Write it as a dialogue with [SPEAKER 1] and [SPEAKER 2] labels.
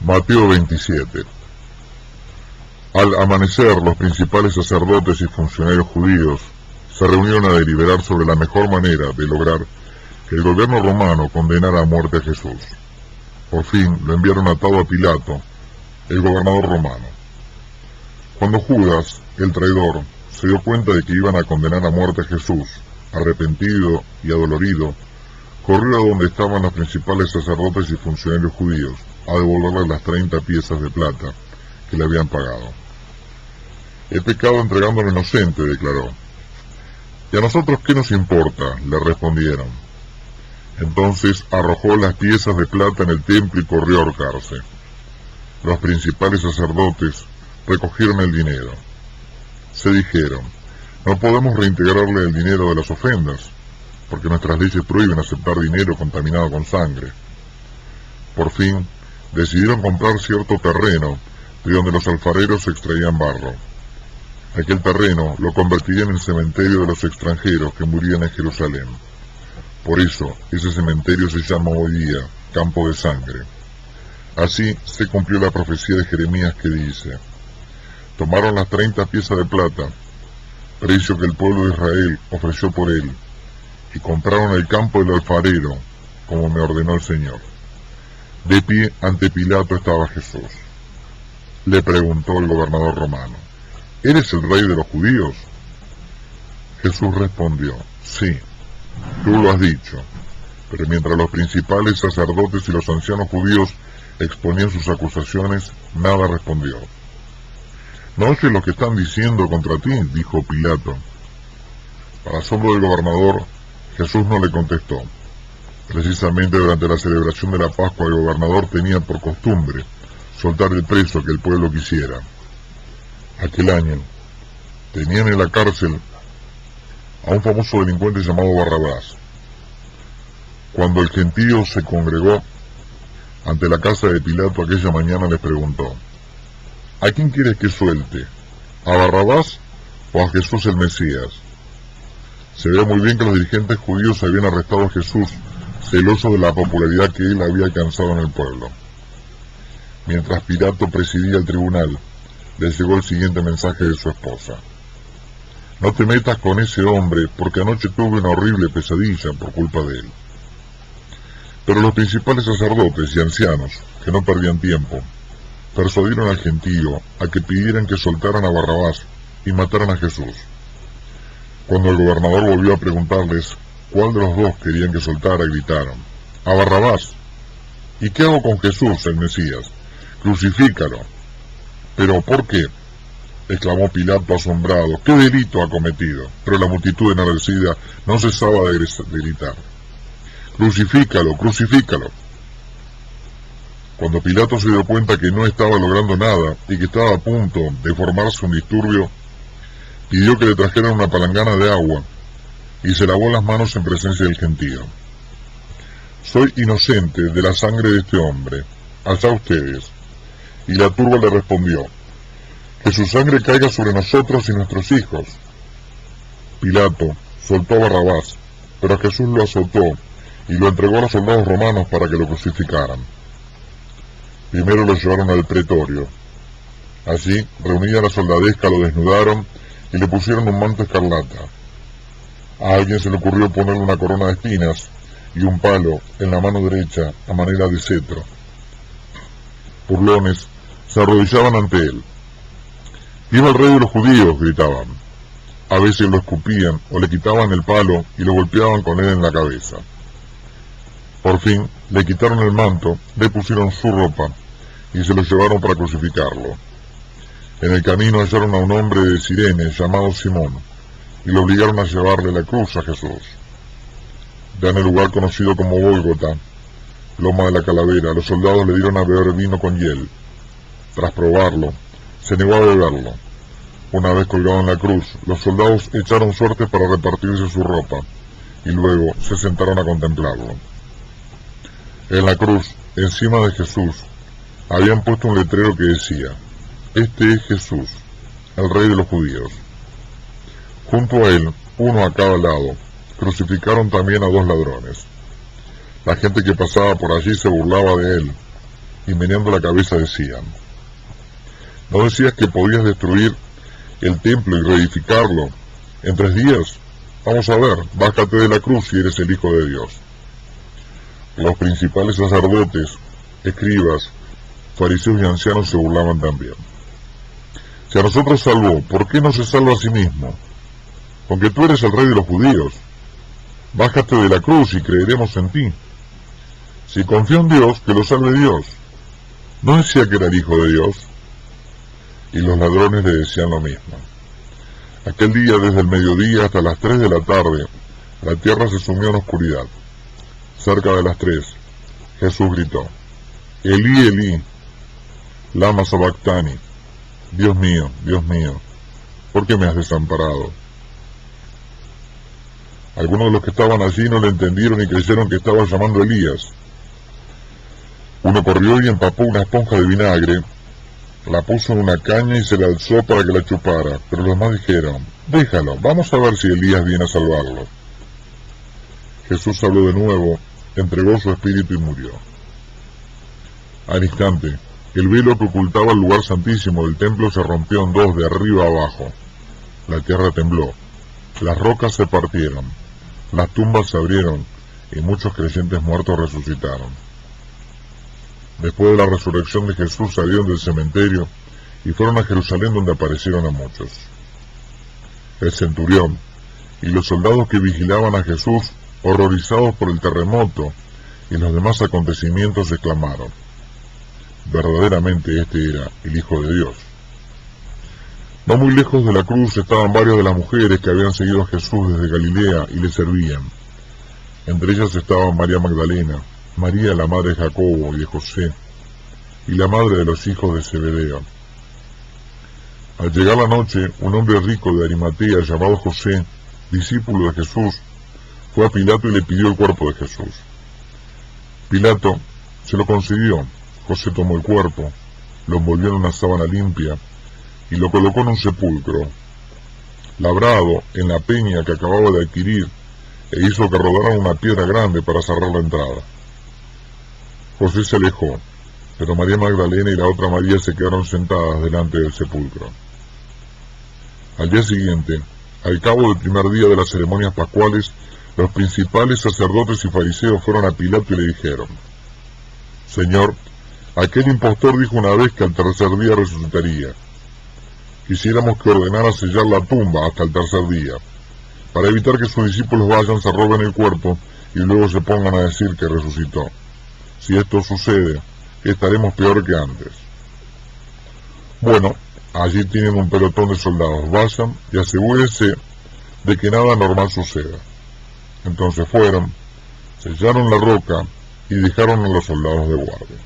[SPEAKER 1] Mateo 27. Al amanecer, los principales sacerdotes y funcionarios judíos se reunieron a deliberar sobre la mejor manera de lograr que el gobierno romano condenara a muerte a Jesús. Por fin lo enviaron atado a Pilato, el gobernador romano. Cuando Judas, el traidor, se dio cuenta de que iban a condenar a muerte a Jesús, arrepentido y adolorido, corrió a donde estaban los principales sacerdotes y funcionarios judíos, a devolverle las 30 piezas de plata que le habían pagado. He pecado entregando a un inocente, declaró. ¿Y a nosotros qué nos importa?, le respondieron. Entonces arrojó las piezas de plata en el templo y corrió a ahorcarse. Los principales sacerdotes recogieron el dinero. Se dijeron, no podemos reintegrarle el dinero de las ofrendas, porque nuestras leyes prohíben aceptar dinero contaminado con sangre. Por fin, decidieron comprar cierto terreno de donde los alfareros extraían barro. Aquel terreno lo convertirían en cementerio de los extranjeros que morían en Jerusalén. Por eso, ese cementerio se llama hoy día Campo de Sangre. Así se cumplió la profecía de Jeremías que dice, tomaron las 30 piezas de plata, precio que el pueblo de Israel ofreció por él, y compraron el campo del alfarero, como me ordenó el Señor. De pie ante Pilato estaba Jesús. Le preguntó el gobernador romano, ¿eres el rey de los judíos? Jesús respondió, sí, tú lo has dicho. Pero mientras los principales sacerdotes y los ancianos judíos exponían sus acusaciones, nada respondió. ¿No oyes lo que están diciendo contra ti?, dijo Pilato. Para asombro del gobernador, Jesús no le contestó. Precisamente durante la celebración de la Pascua, el gobernador tenía por costumbre soltar el preso que el pueblo quisiera. Aquel año tenían en la cárcel a un famoso delincuente llamado Barrabás. Cuando el gentío se congregó ante la casa de Pilato aquella mañana, les preguntó, ¿a quién quieres que suelte? ¿A Barrabás o a Jesús el Mesías? Se ve muy bien que los dirigentes judíos habían arrestado a Jesús, celosos de la popularidad que él había alcanzado en el pueblo. Mientras Pilato presidía el tribunal, le llegó el siguiente mensaje de su esposa. No te metas con ese hombre, porque anoche tuve una horrible pesadilla por culpa de él. Pero los principales sacerdotes y ancianos, que no perdían tiempo, persuadieron al gentío a que pidieran que soltaran a Barrabás y mataran a Jesús. Cuando el gobernador volvió a preguntarles cuál de los dos querían que soltara, gritaron, ¡a Barrabás! ¿Y qué hago con Jesús, el Mesías? ¡Crucifícalo! ¿Pero por qué?, exclamó Pilato asombrado. ¿Qué delito ha cometido? Pero la multitud enardecida no cesaba de gritar, ¡crucifícalo, crucifícalo! Cuando Pilato se dio cuenta que no estaba logrando nada y que estaba a punto de formarse un disturbio, pidió que le trajeran una palangana de agua y se lavó las manos en presencia del gentío. Soy inocente de la sangre de este hombre, allá ustedes. Y la turba le respondió, que su sangre caiga sobre nosotros y nuestros hijos. Pilato soltó a Barrabás, pero a Jesús lo azotó y lo entregó a los soldados romanos para que lo crucificaran. Primero lo llevaron al pretorio. Allí, reunida la soldadesca, lo desnudaron y le pusieron un manto escarlata. A alguien se le ocurrió ponerle una corona de espinas y un palo en la mano derecha a manera de cetro. Burlones se arrodillaban ante él. ¡Viva el rey de los judíos!, gritaban. A veces lo escupían o le quitaban el palo y lo golpeaban con él en la cabeza. Por fin le quitaron el manto, le pusieron su ropa y se lo llevaron para crucificarlo. En el camino hallaron a un hombre de Cirene llamado Simón y lo obligaron a llevarle la cruz a Jesús. Ya en el lugar conocido como Gólgota, loma de la calavera, los soldados le dieron a beber vino con hiel. Tras probarlo, se negó a beberlo. Una vez colgado en la cruz, los soldados echaron suerte para repartirse su ropa, y luego se sentaron a contemplarlo. En la cruz, encima de Jesús, habían puesto un letrero que decía: "Este es Jesús, el Rey de los Judíos". Junto a él, uno a cada lado, crucificaron también a 2 ladrones. La gente que pasaba por allí se burlaba de él, y meneando la cabeza decían: ¿no decías que podías destruir el templo y reedificarlo en 3 días? Vamos a ver, bájate de la cruz si eres el Hijo de Dios. Los principales sacerdotes, escribas, fariseos y ancianos se burlaban también. Si a nosotros salvó, ¿por qué no se salva a sí mismo? Porque tú eres el Rey de los Judíos. Bájate de la cruz y creeremos en ti. Si confío en Dios, que lo salve Dios. ¿No decía que era el Hijo de Dios? Y los ladrones le decían lo mismo. Aquel día, desde el mediodía hasta las 3 de la tarde, la tierra se sumió en oscuridad. Cerca de las 3, Jesús gritó: Elí, Elí, lama sabactani. Dios mío, ¿por qué me has desamparado? Algunos de los que estaban allí no le entendieron y creyeron que estaba llamando a Elías. Uno corrió y empapó una esponja de vinagre, la puso en una caña y se la alzó para que la chupara, pero los demás dijeron: déjalo, vamos a ver si Elías viene a salvarlo. Jesús habló de nuevo, entregó su espíritu y murió. Al instante, el velo que ocultaba el lugar santísimo del templo se rompió en 2 de arriba a abajo. La tierra tembló, las rocas se partieron, las tumbas se abrieron y muchos creyentes muertos resucitaron. Después de la resurrección de Jesús salieron del cementerio y fueron a Jerusalén, donde aparecieron a muchos. El centurión y los soldados que vigilaban a Jesús, horrorizados por el terremoto y los demás acontecimientos, exclamaron: verdaderamente este era el Hijo de Dios. No muy lejos de la cruz estaban varias de las mujeres que habían seguido a Jesús desde Galilea y le servían. Entre ellas estaban María Magdalena, María, la madre de Jacobo y de José, y la madre de los hijos de Zebedeo. Al llegar la noche, un hombre rico de Arimatea llamado José, discípulo de Jesús, fue a Pilato y le pidió el cuerpo de Jesús. Pilato se lo concedió. José tomó el cuerpo, lo envolvió en una sábana limpia y lo colocó en un sepulcro labrado en la peña que acababa de adquirir, e hizo que rodaran una piedra grande para cerrar la entrada. José se alejó, pero María Magdalena y la otra María se quedaron sentadas delante del sepulcro. Al día siguiente, al cabo del primer día de las ceremonias pascuales, los principales sacerdotes y fariseos fueron a Pilato y le dijeron: Señor, aquel impostor dijo una vez que al 3er día resucitaría. Quisiéramos que ordenara sellar la tumba hasta el 3er día, para evitar que sus discípulos vayan, se roben el cuerpo y luego se pongan a decir que resucitó. Si esto sucede, estaremos peor que antes. Bueno, allí tienen un pelotón de soldados, vayan y asegúrense de que nada anormal suceda. Entonces fueron, sellaron la roca y dejaron a los soldados de guardia.